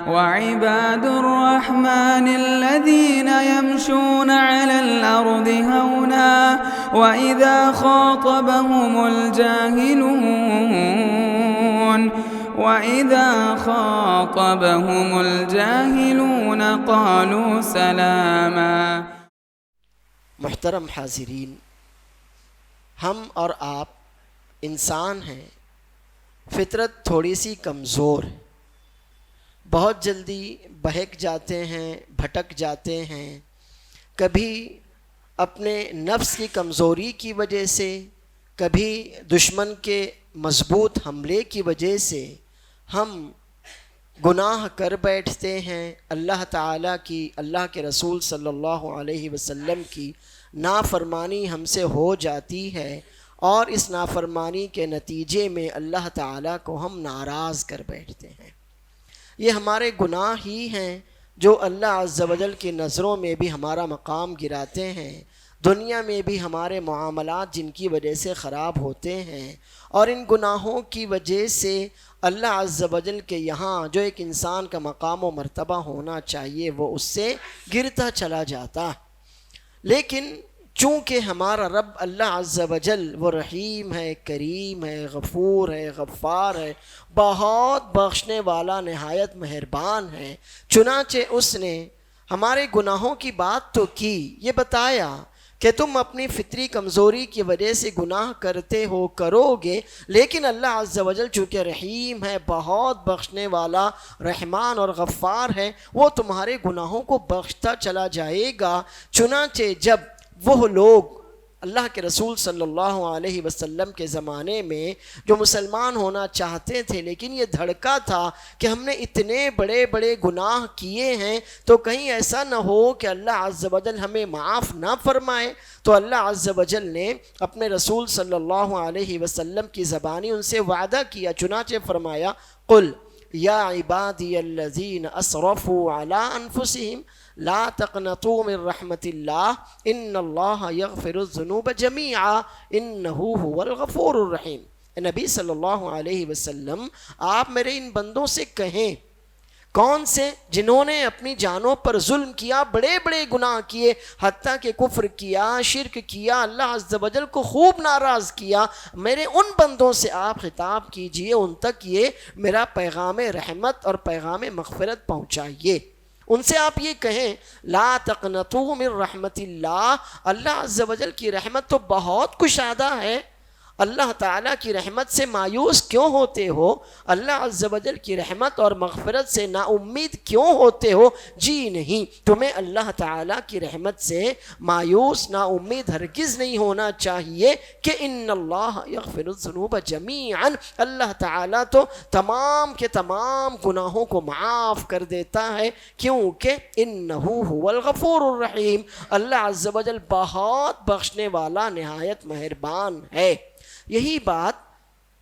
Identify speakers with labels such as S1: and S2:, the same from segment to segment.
S1: وعباد الرحمن الذين يمشون على الأرض هونا وإذا خاطبهم الجاهلون قالوا سلاما۔
S2: محترم حاضرین، ہم اور آپ انسان ہیں، فطرت تھوڑی سی کمزور ہے، بہت جلدی بہک جاتے ہیں، بھٹک جاتے ہیں، کبھی اپنے نفس کی کمزوری کی وجہ سے، کبھی دشمن کے مضبوط حملے کی وجہ سے ہم گناہ کر بیٹھتے ہیں، اللہ تعالیٰ کی، اللہ کے رسول صلی اللہ علیہ وسلم کی نافرمانی ہم سے ہو جاتی ہے، اور اس نافرمانی کے نتیجے میں اللہ تعالیٰ کو ہم ناراض کر بیٹھتے ہیں۔ یہ ہمارے گناہ ہی ہیں جو اللہ عز و جل کی نظروں میں بھی ہمارا مقام گراتے ہیں، دنیا میں بھی ہمارے معاملات جن کی وجہ سے خراب ہوتے ہیں، اور ان گناہوں کی وجہ سے اللہ عز و جل کے یہاں جو ایک انسان کا مقام و مرتبہ ہونا چاہیے وہ اس سے گرتا چلا جاتا۔ لیکن چونکہ ہمارا رب اللہ عز و جل وہ رحیم ہے، کریم ہے، غفور ہے، غفار ہے، بہت بخشنے والا، نہایت مہربان ہے، چنانچہ اس نے ہمارے گناہوں کی بات تو کی، یہ بتایا کہ تم اپنی فطری کمزوری کی وجہ سے گناہ کرتے ہو، کرو گے، لیکن اللہ عز و جل چونکہ رحیم ہے، بہت بخشنے والا، رحمان اور غفار ہے، وہ تمہارے گناہوں کو بخشتا چلا جائے گا۔ چنانچہ جب وہ لوگ اللہ کے رسول صلی اللہ علیہ وسلم کے زمانے میں جو مسلمان ہونا چاہتے تھے، لیکن یہ دھڑکا تھا کہ ہم نے اتنے بڑے بڑے گناہ کیے ہیں تو کہیں ایسا نہ ہو کہ اللہ عز و جل ہمیں معاف نہ فرمائے، تو اللہ عز و جل نے اپنے رسول صلی اللہ علیہ وسلم کی زبانی ان سے وعدہ کیا، چنانچہ فرمایا قل یا عبادی الذین اسرفوا علی انفسہم لا تقنطوا من رحمت اللہ ان اللہ یغفر الذنوب جمیعا انہ هو الغفور الرحیم۔ نبی صلی اللہ علیہ وسلم آپ میرے ان بندوں سے کہیں، کون سے؟ جنہوں نے اپنی جانوں پر ظلم کیا، بڑے بڑے گناہ کیے، حتیٰ کہ کفر کیا، شرک کیا، اللہ عز و جل کو خوب ناراض کیا، میرے ان بندوں سے آپ خطاب کیجئے، ان تک یہ میرا پیغام رحمت اور پیغام مغفرت پہنچائیے۔ ان سے آپ یہ کہیں لا تقنطوا من رحمت اللہ، اللہ عز و جل کی رحمت تو بہت کشادہ ہے، اللہ تعالیٰ کی رحمت سے مایوس کیوں ہوتے ہو؟ اللہ عز و جل کی رحمت اور مغفرت سے نا امید کیوں ہوتے ہو؟ جی نہیں، تمہیں اللہ تعالیٰ کی رحمت سے مایوس نا امید ہرگز نہیں ہونا چاہیے کہ ان اللہ یغفر الذنوب جمیعا، اللہ تعالیٰ تو تمام کے تمام گناہوں کو معاف کر دیتا ہے، کیونکہ انہ هو الغفور الرحیم، اللہ عز و جل بہت بخشنے والا، نہایت مہربان ہے۔ یہی بات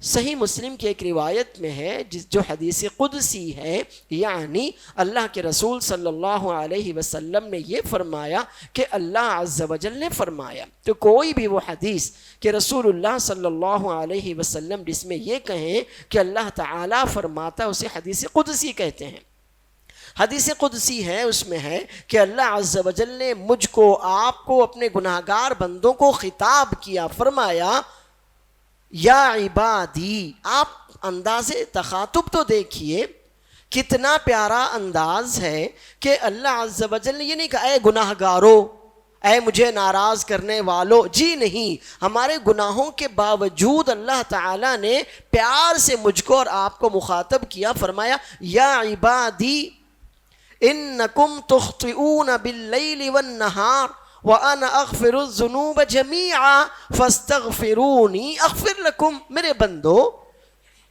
S2: صحیح مسلم کی ایک روایت میں ہے جو حدیث قدسی ہے، یعنی اللہ کے رسول صلی اللہ علیہ وسلم نے یہ فرمایا کہ اللہ عز و جل نے فرمایا۔ تو کوئی بھی وہ حدیث کہ رسول اللہ صلی اللہ علیہ وسلم جس میں یہ کہیں کہ اللہ تعالیٰ فرماتا ہے، اسے حدیث قدسی کہتے ہیں۔ حدیث قدسی ہے، اس میں ہے کہ اللہ عز و جل نے مجھ کو، آپ کو، اپنے گناہگار بندوں کو خطاب کیا، فرمایا یا عبادی۔ آپ انداز تخاطب تو دیکھیے کتنا پیارا انداز ہے کہ اللہ عز و جل نے یہ نہیں کہا اے گناہگارو، اے مجھے ناراض کرنے والو، جی نہیں، ہمارے گناہوں کے باوجود اللہ تعالیٰ نے پیار سے مجھ کو اور آپ کو مخاطب کیا، فرمایا یا عبادی انکم تخطئون باللیل والنہار وَأَنَا أَغْفِرُ الذُّنُوبَ جَمِيعًا فَاسْتَغْفِرُونِي أَغْفِرْ لَكُمْ۔ میرے بندو،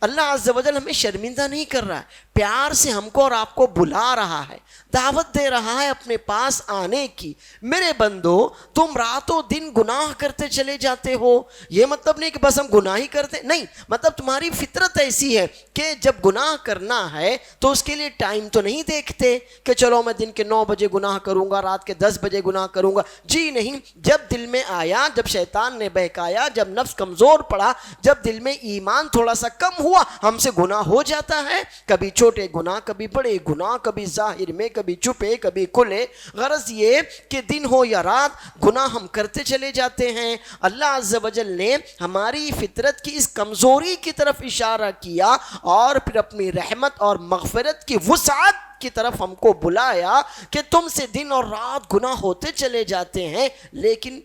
S2: اللہ عز و جل ہمیں شرمندہ نہیں کر رہا ہے، پیار سے ہم کو اور آپ کو بلا رہا ہے، دعوت دے رہا ہے اپنے پاس آنے کی۔ میرے بندو، تم راتوں دن گناہ کرتے چلے جاتے ہو، یہ مطلب نہیں کہ بس ہم گناہ ہی کرتے، نہیں، مطلب تمہاری فطرت ایسی ہے کہ جب گناہ کرنا ہے تو اس کے لیے ٹائم تو نہیں دیکھتے کہ چلو میں دن کے 9 بجے گناہ کروں گا، رات کے 10 بجے گناہ کروں گا، جی نہیں، جب دل میں آیا، جب شیطان نے بہکایا، جب نفس کمزور پڑا، جب دل میں ایمان تھوڑا سا کم ہوا، ہم سے گناہ ہو جاتا ہے، کبھی چوری چھوٹے گناہ, کبھی بڑے گناہ, کبھی ظاہر میں, کبھی چھپے, کبھی کھلے. غرض یہ کہ دن ہو یا رات گناہ ہم کرتے چلے جاتے ہیں. اللہ عز و جل نے ہماری فطرت کی اس کمزوری کی طرف اشارہ کیا اور پھر اپنی رحمت اور مغفرت کی وسعت کی طرف ہم کو بلایا کہ تم سے دن اور رات گناہ ہوتے چلے جاتے ہیں, لیکن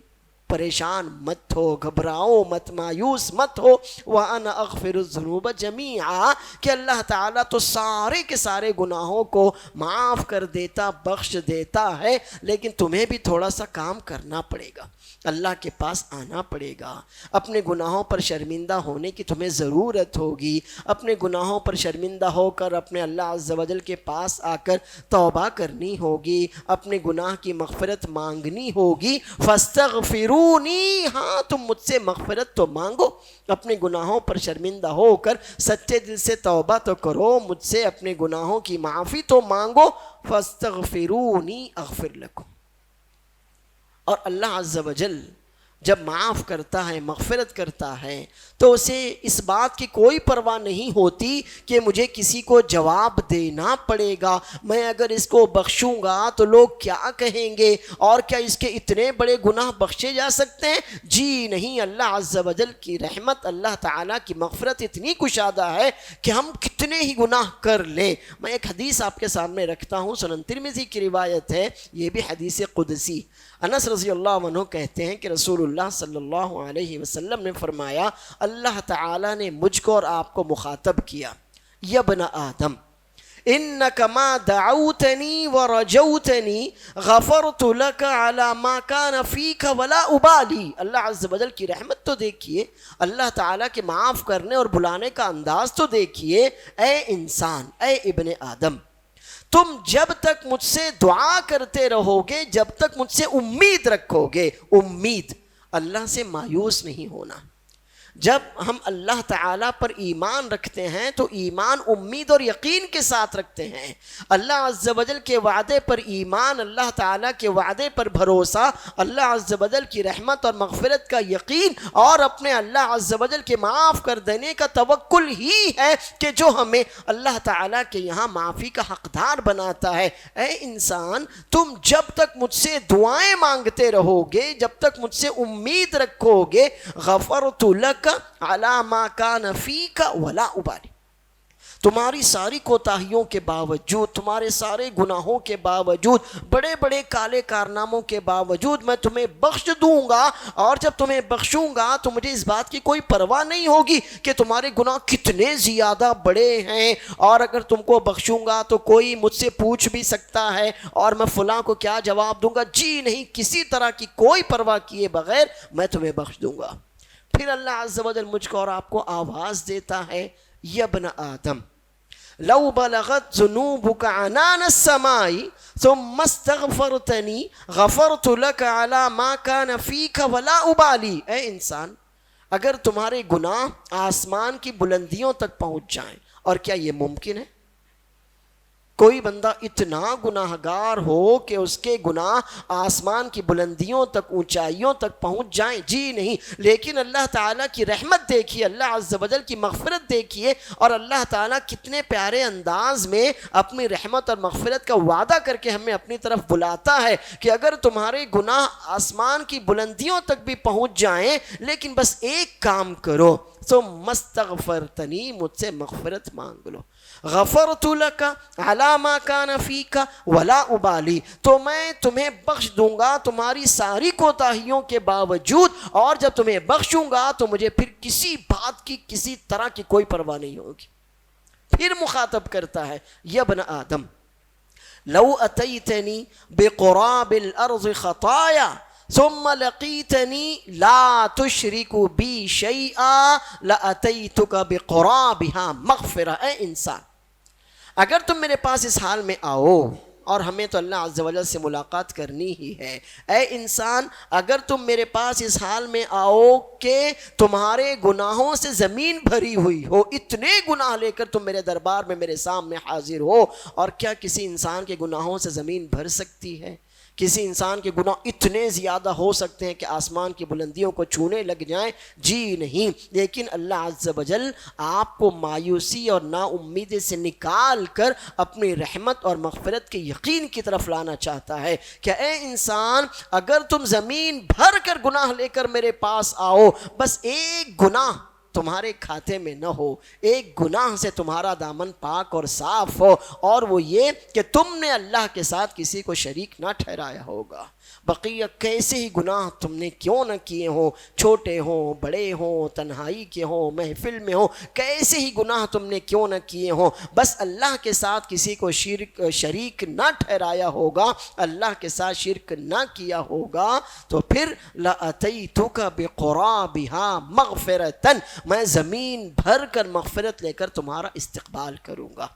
S2: پریشان مت ہو, گھبراؤ مت, مایوس مت ہو. وَأَنَا أَغْفِرُ الذُّنُوبَ جَمِيعًا, کہ اللہ تعالیٰ تو سارے کے سارے گناہوں کو معاف کر دیتا, بخش دیتا ہے, لیکن تمہیں بھی تھوڑا سا کام کرنا پڑے گا, اللہ کے پاس آنا پڑے گا. اپنے گناہوں پر شرمندہ ہونے کی تمہیں ضرورت ہوگی. اپنے گناہوں پر شرمندہ ہو کر اپنے اللہ عز و جل کے پاس آ کر توبہ کرنی ہوگی, اپنے گناہ کی مغفرت مانگنی ہوگی. فاستغفرونی, ہاں تم مجھ سے مغفرت تو مانگو, اپنے گناہوں پر شرمندہ ہو کر سچے دل سے توبہ تو کرو, مجھ سے اپنے گناہوں کی معافی تو مانگو. فاستغفرونی اغفر لکم. اور اللہ عز و جل جب معاف کرتا ہے, مغفرت کرتا ہے, تو اسے اس بات کی کوئی پرواہ نہیں ہوتی کہ مجھے کسی کو جواب دینا پڑے گا, میں اگر اس کو بخشوں گا تو لوگ کیا کہیں گے, اور کیا اس کے اتنے بڑے گناہ بخشے جا سکتے ہیں؟ جی نہیں, اللہ عز و جل کی رحمت, اللہ تعالیٰ کی مغفرت اتنی کشادہ ہے کہ ہم کتنے ہی گناہ کر لیں. میں ایک حدیث آپ کے سامنے رکھتا ہوں, سنن ترمذی کی روایت ہے, یہ بھی حدیث قدسی. انس رضی اللہ عنہ کہتے ہیں کہ رسول اللہ صلی اللہ علیہ وسلم نے فرمایا, اللہ تعالیٰ نے مجھ کو اور آپ کو مخاطب کیا, یا ابن آدم انک ما دعوتنی ورجوتنی غفرت لک علی ما کان فیک ولا ابالی. اللہ عز و جل کی رحمت تو دیکھیے, اللہ تعالیٰ کے معاف کرنے اور بلانے کا انداز تو دیکھیے. اے انسان, اے ابن آدم, تم جب تک مجھ سے دعا کرتے رہو گے, جب تک مجھ سے امید رکھو گے, امید, اللہ سے مایوس نہیں ہونا. جب ہم اللہ تعالیٰ پر ایمان رکھتے ہیں تو ایمان امید اور یقین کے ساتھ رکھتے ہیں. اللہ عز و جل کے وعدے پر ایمان, اللہ تعالیٰ کے وعدے پر بھروسہ, اللہ عز و جل کی رحمت اور مغفرت کا یقین, اور اپنے اللہ عز و جل کے معاف کر دینے کا توکل ہی ہے کہ جو ہمیں اللہ تعالیٰ کے یہاں معافی کا حقدار بناتا ہے. اے انسان, تم جب تک مجھ سے دعائیں مانگتے رہو گے, جب تک مجھ سے امید رکھو گے, غفرت لک علی ما کان فیک ولا ابالی, تمہاری ساری کوتاہیوں کے باوجود, تمہارے سارے گناہوں کے باوجود, بڑے بڑے کالے کارناموں کے باوجود میں تمہیں بخش دوں گا. اور جب تمہیں بخشوں گا تو مجھے اس بات کی کوئی پرواہ نہیں ہوگی کہ تمہارے گناہ کتنے زیادہ بڑے ہیں, اور اگر تم کو بخشوں گا تو کوئی مجھ سے پوچھ بھی سکتا ہے اور میں فلاں کو کیا جواب دوں گا. جی نہیں, کسی طرح کی کوئی پرواہ کیے بغیر میں تمہیں بخش دوں گا. پھر اللہ عز و جل مجھ کو اور آپ کو آواز دیتا ہے, یا ابن آدم لو بلغت ذنوبک عنان السماء ثم استغفرتنی غفرت لک علی ما کان فیک ولا ابالی. اے انسان, اگر تمہارے گناہ آسمان کی بلندیوں تک پہنچ جائیں, اور کیا یہ ممکن ہے؟ کوئی بندہ اتنا گناہگار ہو کہ اس کے گناہ آسمان کی بلندیوں تک, اونچائیوں تک پہنچ جائیں؟ جی نہیں. لیکن اللہ تعالیٰ کی رحمت دیکھیے, اللہ عز و جل کی مغفرت دیکھیے, اور اللہ تعالیٰ کتنے پیارے انداز میں اپنی رحمت اور مغفرت کا وعدہ کر کے ہمیں اپنی طرف بلاتا ہے کہ اگر تمہارے گناہ آسمان کی بلندیوں تک بھی پہنچ جائیں, لیکن بس ایک کام کرو, ثم استغفرتنی, مجھ سے مغفرت مانگ لو, غفرت لک علی ما کان فیک ولا ابالی, تو میں تمہیں بخش دوں گا تمہاری ساری کوتاہیوں کے باوجود, اور جب تمہیں بخشوں گا تو مجھے پھر کسی بات کی, کسی طرح کی کوئی پرواہ نہیں ہوگی. پھر مخاطب کرتا ہے, یا ابن آدم لو اتیتنی بقراب الارض خطایا ثم لقیتنی لا تشرک بی شیئا لاتیتک بقرابها مغفرہ. اے انسان, اگر تم میرے پاس اس حال میں آؤ, اور ہمیں تو اللہ عز و جل سے ملاقات کرنی ہی ہے, اے انسان اگر تم میرے پاس اس حال میں آؤ کہ تمہارے گناہوں سے زمین بھری ہوئی ہو, اتنے گناہ لے کر تم میرے دربار میں میرے سامنے حاضر ہو, اور کیا کسی انسان کے گناہوں سے زمین بھر سکتی ہے؟ کسی انسان کے گناہ اتنے زیادہ ہو سکتے ہیں کہ آسمان کی بلندیوں کو چھونے لگ جائیں، جی نہیں، لیکن اللہ عز و جل آپ کو مایوسی اور نا امیدی سے نکال کر اپنی رحمت اور مغفرت کے یقین کی طرف لانا چاہتا ہے کہ اے انسان، اگر تم زمین بھر کر گناہ لے کر میرے پاس آؤ، بس ایک گناہ تمہارے کھاتے میں نہ ہو، ایک گناہ سے تمہارا دامن پاک اور صاف ہو، اور وہ یہ کہ تم نے اللہ کے ساتھ کسی کو شریک نہ ٹھہرایا ہوگا۔ بقیہ کیسے ہی گناہ تم نے کیوں نہ کیے ہوں، چھوٹے ہوں، بڑے ہوں، تنہائی کے ہوں، محفل میں ہوں، کیسے ہی گناہ تم نے کیوں نہ کیے ہوں، بس اللہ کے ساتھ کسی کو شریک نہ ٹھہرایا ہوگا، اللہ کے ساتھ شرک نہ کیا ہوگا، تو پھر لَأَتَيْتُكَ بِقُرَابِهَا مَغْفِرَةً، میں زمین بھر کر مغفرت لے کر تمہارا استقبال کروں گا۔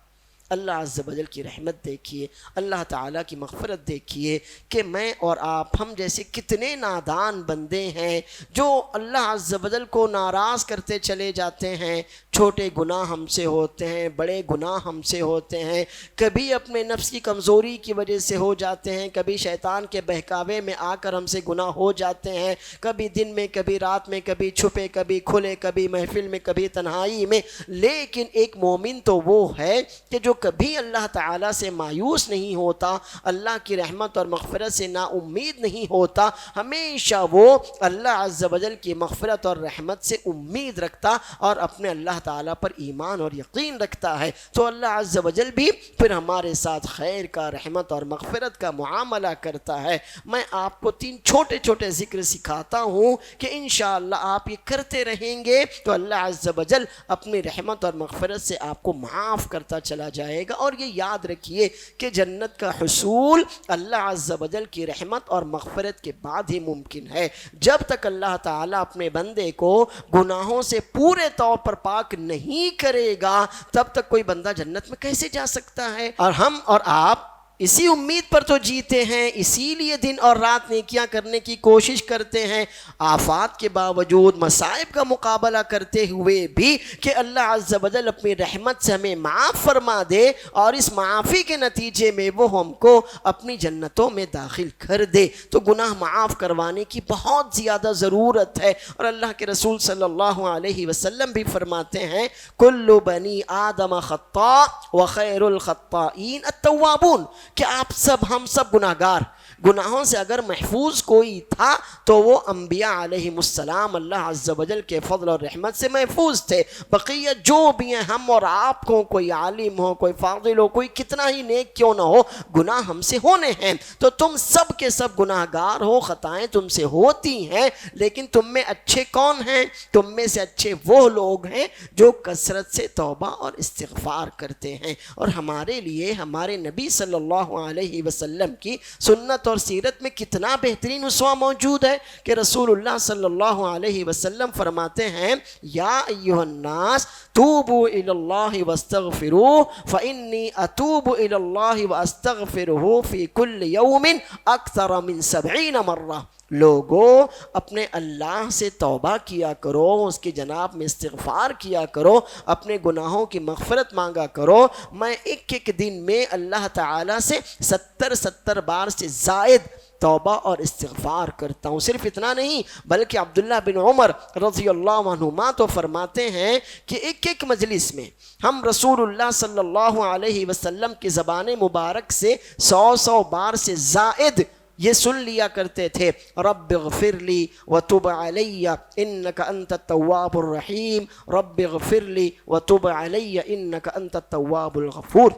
S2: اللہ عز و جل کی رحمت دیکھیے، اللہ تعالیٰ کی مغفرت دیکھیے کہ میں اور آپ، ہم جیسے کتنے نادان بندے ہیں جو اللہ عز و جل کو ناراض کرتے چلے جاتے ہیں۔ چھوٹے گناہ ہم سے ہوتے ہیں، بڑے گناہ ہم سے ہوتے ہیں، کبھی اپنے نفس کی کمزوری کی وجہ سے ہو جاتے ہیں، کبھی شیطان کے بہکاوے میں آ کر ہم سے گناہ ہو جاتے ہیں، کبھی دن میں، کبھی رات میں، کبھی چھپے، کبھی کھلے، کبھی محفل میں، کبھی تنہائی میں۔ لیکن ایک مومن تو وہ ہے کہ جو کبھی اللہ تعالیٰ سے مایوس نہیں ہوتا، اللہ کی رحمت اور مغفرت سے نا امید نہیں ہوتا، ہمیشہ وہ اللہ عز و جل کی مغفرت اور رحمت سے امید رکھتا اور اپنے اللہ تعالیٰ پر ایمان اور یقین رکھتا ہے۔ تو اللہ عز و جل بھی پھر ہمارے ساتھ خیر کا، رحمت اور مغفرت کا معاملہ کرتا ہے۔ میں آپ کو 3 چھوٹے چھوٹے ذکر سکھاتا ہوں کہ انشاءاللہ آپ یہ کرتے رہیں گے تو اللہ عز و جل اپنی رحمت اور مغفرت سے آپ کو معاف کرتا چلا جائے گا۔ اور یہ یاد رکھیے کہ جنت کا حصول اللہ عز و جل کی رحمت اور مغفرت کے بعد ہی ممکن ہے۔ جب تک اللہ تعالیٰ اپنے بندے کو گناہوں سے پورے طور پر پاک نہیں کرے گا، تب تک کوئی بندہ جنت میں کیسے جا سکتا ہے؟ اور ہم اور آپ اسی امید پر تو جیتے ہیں، اسی لیے دن اور رات نیکیاں کرنے کی کوشش کرتے ہیں، آفات کے باوجود، مصائب کا مقابلہ کرتے ہوئے بھی کہ اللہ عز و جل اپنی رحمت سے ہمیں معاف فرما دے اور اس معافی کے نتیجے میں وہ ہم کو اپنی جنتوں میں داخل کر دے۔ تو گناہ معاف کروانے کی بہت زیادہ ضرورت ہے، اور اللہ کے رسول صلی اللہ علیہ وسلم بھی فرماتے ہیں کل بنی آدم خطاء وخیر الخطائین التوابون، کہ آپ سب، ہم سب گناہگار، گناہوں سے اگر محفوظ کوئی تھا تو وہ انبیاء علیہ السلام اللہ عز و جل کے فضل اور رحمت سے محفوظ تھے۔ بقیہ جو بھی ہیں، ہم اور آپ کو، کوئی عالم ہو، کوئی فاضل ہو، کوئی کتنا ہی نیک کیوں نہ ہو، گناہ ہم سے ہونے ہیں۔ تو تم سب کے سب گناہگار ہو، خطائیں تم سے ہوتی ہیں، لیکن تم میں اچھے کون ہیں؟ تم میں سے اچھے وہ لوگ ہیں جو کثرت سے توبہ اور استغفار کرتے ہیں۔ اور ہمارے لیے ہمارے نبی صلی اللہ علیہ وسلم کی سنت اور سیرت میں کتنا بہترین اسوہ موجود ہے کہ رسول اللہ صلی اللہ علیہ وسلم فرماتے ہیں یا ایھا الناس توبوا الی اللہ واستغفروہ فانی اتوب الی اللہ واستغفرہ فی کل یوم اکثر من 70 مرہ۔ لوگوں، اپنے اللہ سے توبہ کیا کرو، اس کی جناب میں استغفار کیا کرو، اپنے گناہوں کی مغفرت مانگا کرو۔ میں ایک ایک دن میں اللہ تعالیٰ سے 70 بار سے زائد توبہ اور استغفار کرتا ہوں۔ صرف اتنا نہیں بلکہ عبداللہ بن عمر رضی اللہ عنہما تو فرماتے ہیں کہ ایک ایک مجلس میں ہم رسول اللہ صلی اللہ علیہ وسلم کی زبان مبارک سے 100 بار سے زائد یہ سن لیا کرتے تھے، رب اغفر لی وتب علی انک انت التواب الرحیم، رب اغفر لی وتب علی انک انت التواب الغفور۔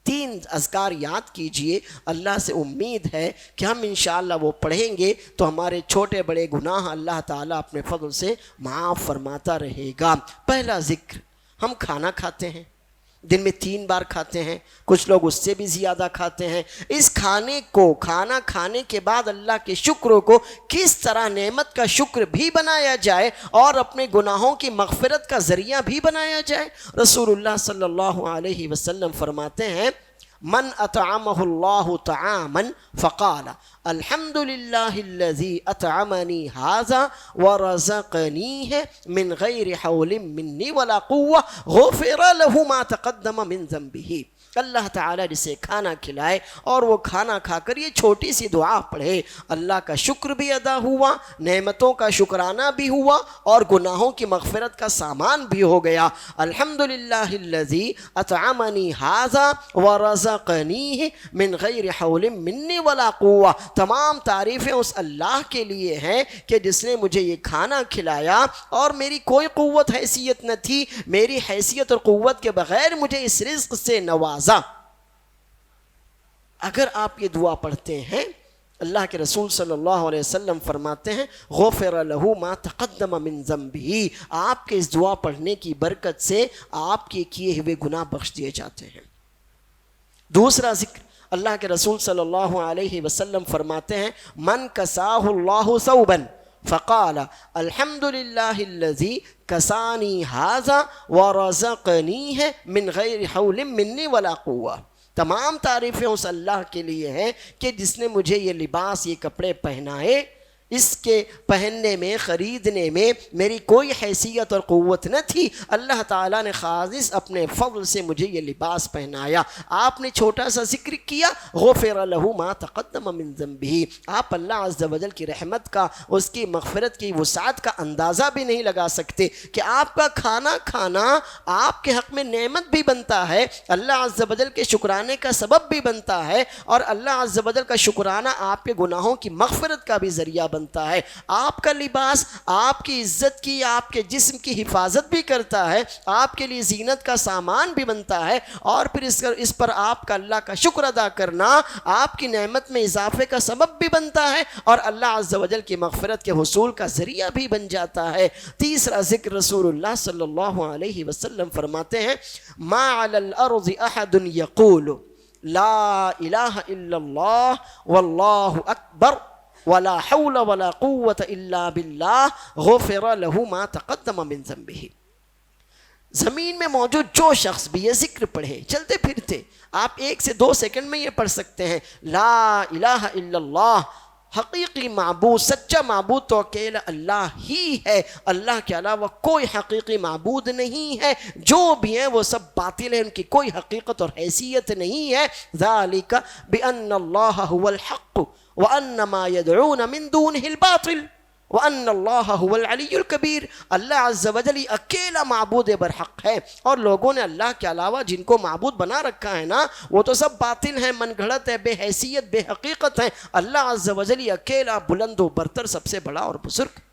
S2: 3 اذکار یاد کیجئے، اللہ سے امید ہے کہ ہم انشاءاللہ وہ پڑھیں گے تو ہمارے چھوٹے بڑے گناہ اللہ تعالیٰ اپنے فضل سے معاف فرماتا رہے گا۔ پہلا ذکر، ہم کھانا کھاتے ہیں، دن میں 3 بار کھاتے ہیں، کچھ لوگ اس سے بھی زیادہ کھاتے ہیں۔ اس کھانے کو، کھانا کھانے کے بعد اللہ کے شکر کو کس طرح نعمت کا شکر بھی بنایا جائے اور اپنے گناہوں کی مغفرت کا ذریعہ بھی بنایا جائے۔ رسول اللہ صلی اللہ علیہ وسلم فرماتے ہیں من اطعمہ اللہ طعاما فقال الحمد للہ الذی اطعمنی ھذا ورزقنیہ من غیر حول منی ولا قوة غفر له ما تقدم من ذنبہ۔ اللہ تعالیٰ جسے کھانا کھلائے اور وہ کھانا کھا کر یہ چھوٹی سی دعا پڑھے، اللہ کا شکر بھی ادا ہوا، نعمتوں کا شکرانہ بھی ہوا اور گناہوں کی مغفرت کا سامان بھی ہو گیا۔ الحمدللہ الذی اطعمنی ھذا ورزقنیہ من غیر حول منی ولا قوہ۔ تمام تعریفیں اس اللہ کے لیے ہیں کہ جس نے مجھے یہ کھانا کھلایا اور میری کوئی قوت حیثیت نہ تھی، میری حیثیت اور قوت کے بغیر مجھے اس رزق سے نوازا۔ اگر آپ یہ دعا پڑھتے ہیں، اللہ کے رسول صلی اللہ علیہ وسلم فرماتے ہیں غفر لہ ما تقدم من ذنبہ، آپ کے اس دعا پڑھنے کی برکت سے آپ کے کیے ہوئے گناہ بخش دیے جاتے ہیں۔ دوسرا ذکر، اللہ کے رسول صلی اللہ علیہ وسلم فرماتے ہیں من کساہ اللہ ثوبا فقال الحمدللہ الذی کسانی ھذا ورزقنیہ من غیر حول منی ولا قوہ۔ تمام تعریفیں اس اللہ کے لیے ہیں کہ جس نے مجھے یہ لباس، یہ کپڑے پہنائے، اس کے پہننے میں، خریدنے میں میری کوئی حیثیت اور قوت نہ تھی، اللہ تعالیٰ نے خالص اپنے فضل سے مجھے یہ لباس پہنایا۔ آپ نے چھوٹا سا ذکر کیا غفر لہ ما تقدم من ذنبہ، آپ اللہ عز و جل کی رحمت کا، اس کی مغفرت کی وسعت کا اندازہ بھی نہیں لگا سکتے کہ آپ کا کھانا کھانا آپ کے حق میں نعمت بھی بنتا ہے، اللہ عز و جل کے شکرانے کا سبب بھی بنتا ہے، اور اللہ عز و جل کا شکرانہ آپ کے گناہوں کی مغفرت کا بھی ذریعہ بنتا ہے۔ آپ کا لباس آپ کی عزت کی، آپ کے جسم کی حفاظت بھی کرتا ہے، آپ کے لیے زینت کا سامان بھی بنتا ہے، اور پھر اس پر آپ کا اللہ کا شکر ادا کرنا آپ کی نعمت میں اضافے کا سبب بھی بنتا ہے اور اللہ عز و جل کی مغفرت کے حصول کا ذریعہ بھی بن جاتا ہے۔ تیسرا ذکر، رسول اللہ صلی اللہ علیہ وسلم فرماتے ہیں ما علی الارض احد یقول لا الہ الا اللہ واللہ اکبر ولا حول ولا قوة الا باللہ غفر لہ ما تقدم من ذنبہ۔ زمین میں موجود جو شخص بھی یہ ذکر پڑھے، چلتے پھرتے آپ 1 سے 2 سیکنڈ میں یہ پڑھ سکتے ہیں، لا الہ الا اللہ، حقیقی معبود، سچا معبود تو اکیلا اللہ ہی ہے، اللہ کے علاوہ کوئی حقیقی معبود نہیں ہے، جو بھی ہیں وہ سب باطل ہیں، ان کی کوئی حقیقت اور حیثیت نہیں ہے۔ ذالک بأن اللہ هو الحق وأن ما يدعون من دونه الباطل وأن اللہ هو العلی الکبیر، اللہ عز و جل اکیلا معبود برحق ہے، اور لوگوں نے اللہ کے علاوہ جن کو معبود بنا رکھا ہے نا، وہ تو سب باطل ہیں، من گھڑت ہے، بے حیثیت، بے حقیقت ہیں۔ اللہ عز و جل اکیلا بلند و برتر، سب سے بڑا اور بزرگ۔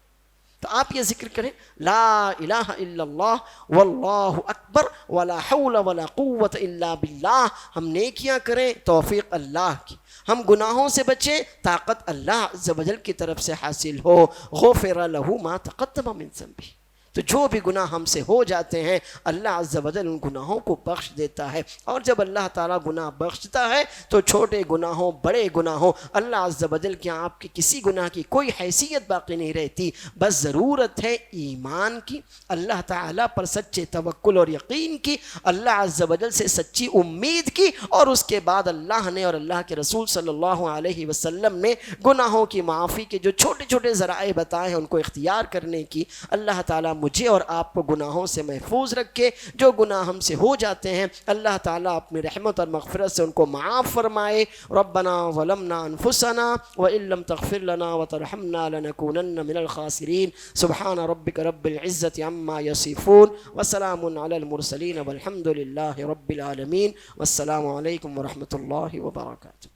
S2: تو آپ یہ ذکر کریں لا الہ الا اللہ واللہ اکبر ولا حول ولا قوة الا باللہ۔ ہم نیکیاں کریں، توفیق اللہ کی، ہم گناہوں سے بچیں، طاقت اللہ عز و جل کی طرف سے حاصل ہو۔ غفر لہ ما تقدم من ذنبہ، تو جو بھی گناہ ہم سے ہو جاتے ہیں اللہ عز و جل ان گناہوں کو بخش دیتا ہے، اور جب اللہ تعالیٰ گناہ بخشتا ہے تو چھوٹے گناہوں، بڑے گناہوں، اللہ عز و جل کے آپ کے کسی گناہ کی کوئی حیثیت باقی نہیں رہتی۔ بس ضرورت ہے ایمان کی، اللہ تعالیٰ پر سچے توکل اور یقین کی، اللہ عز و جل سے سچی امید کی، اور اس کے بعد اللہ نے اور اللہ کے رسول صلی اللہ علیہ وسلم نے گناہوں کی معافی کے جو چھوٹے چھوٹے ذرائع بتائے ہیں ان کو اختیار کرنے کی۔ اللہ تعالیٰ مجھے اور آپ کو گناہوں سے محفوظ رکھے، جو گناہ ہم سے ہو جاتے ہیں اللہ تعالیٰ اپنی رحمت اور مغفرت سے ان کو معاف فرمائے۔ ربنا ظلمنا انفسنا وان لم تغفر لنا وترحمنا لنكونن من الخاسرین۔ سبحان ربک رب العزت عما یصفون وسلام علی المرسلین والحمد للہ رب العالمین، والسلام علیکم ورحمۃ اللہ وبرکاتہ۔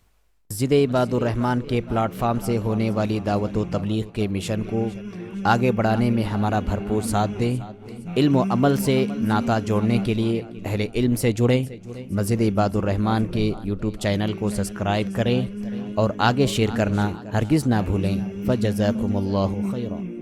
S3: مسجد عباد الرحمن کے پلیٹ فارم سے ہونے والی دعوت و تبلیغ کے مشن کو آگے بڑھانے میں ہمارا بھرپور ساتھ دیں۔ علم و عمل سے ناطہ جوڑنے کے لیے اہل علم سے جڑیں۔ مسجد عباد الرحمن کے یوٹیوب چینل کو سبسکرائب کریں اور آگے شیئر کرنا ہرگز نہ بھولیں۔ فجزاکم اللہ خیرا۔